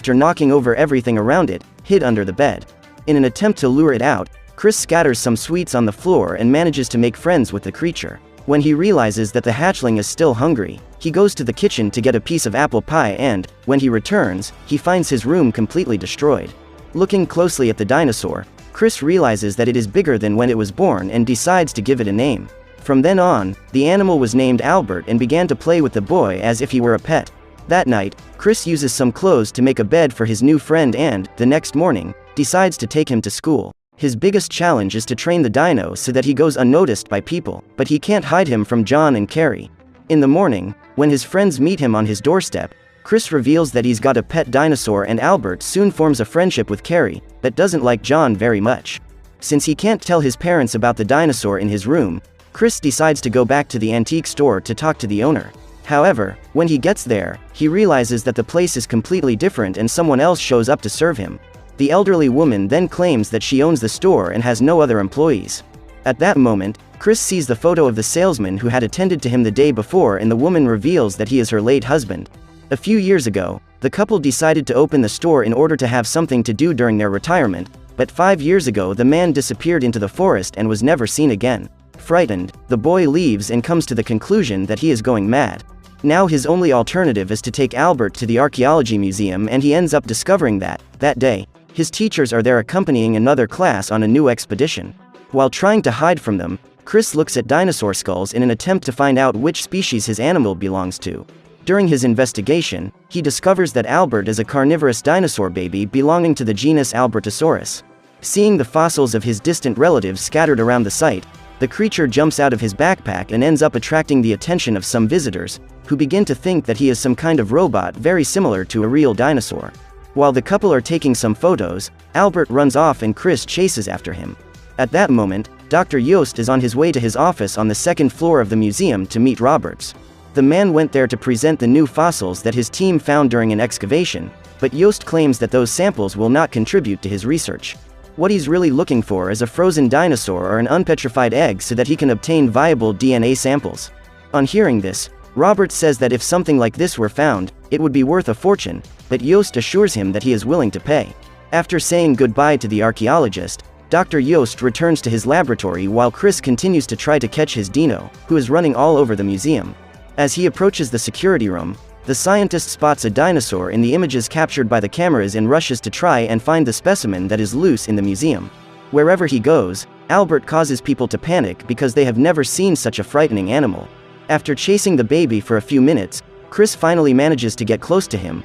after knocking over everything around it, hid under the bed. In an attempt to lure it out, Chris scatters some sweets on the floor and manages to make friends with the creature. When he realizes that the hatchling is still hungry, he goes to the kitchen to get a piece of apple pie and, when he returns, he finds his room completely destroyed. Looking closely at the dinosaur, Chris realizes that it is bigger than when it was born and decides to give it a name. From then on, the animal was named Albert and began to play with the boy as if he were a pet. That night, Chris uses some clothes to make a bed for his new friend and, the next morning, decides to take him to school. His biggest challenge is to train the dino so that he goes unnoticed by people, but he can't hide him from John and Carrie. In the morning, when his friends meet him on his doorstep, Chris reveals that he's got a pet dinosaur and Albert soon forms a friendship with Carrie, but doesn't like John very much. Since he can't tell his parents about the dinosaur in his room, Chris decides to go back to the antique store to talk to the owner. However, when he gets there, he realizes that the place is completely different and someone else shows up to serve him. The elderly woman then claims that she owns the store and has no other employees. At that moment, Chris sees the photo of the salesman who had attended to him the day before and the woman reveals that he is her late husband. A few years ago, the couple decided to open the store in order to have something to do during their retirement, but 5 years ago the man disappeared into the forest and was never seen again. Frightened, the boy leaves and comes to the conclusion that he is going mad. Now his only alternative is to take Albert to the archaeology museum and he ends up discovering that day, his teachers are there accompanying another class on a new expedition. While trying to hide from them, Chris looks at dinosaur skulls in an attempt to find out which species his animal belongs to. During his investigation, he discovers that Albert is a carnivorous dinosaur baby belonging to the genus Albertosaurus. Seeing the fossils of his distant relatives scattered around the site, the creature jumps out of his backpack and ends up attracting the attention of some visitors, who begin to think that he is some kind of robot very similar to a real dinosaur. While the couple are taking some photos, Albert runs off and Chris chases after him. At that moment, Dr. Yost is on his way to his office on the second floor of the museum to meet Roberts. The man went there to present the new fossils that his team found during an excavation, but Yost claims that those samples will not contribute to his research. What he's really looking for is a frozen dinosaur or an unpetrified egg so that he can obtain viable DNA samples. On hearing this, Roberts says that if something like this were found, it would be worth a fortune, but Yost assures him that he is willing to pay. After saying goodbye to the archaeologist, Dr. Yost returns to his laboratory while Chris continues to try to catch his dino, who is running all over the museum. As he approaches the security room, the scientist spots a dinosaur in the images captured by the cameras and rushes to try and find the specimen that is loose in the museum. Wherever he goes, Albert causes people to panic because they have never seen such a frightening animal. After chasing the baby for a few minutes, Chris finally manages to get close to him,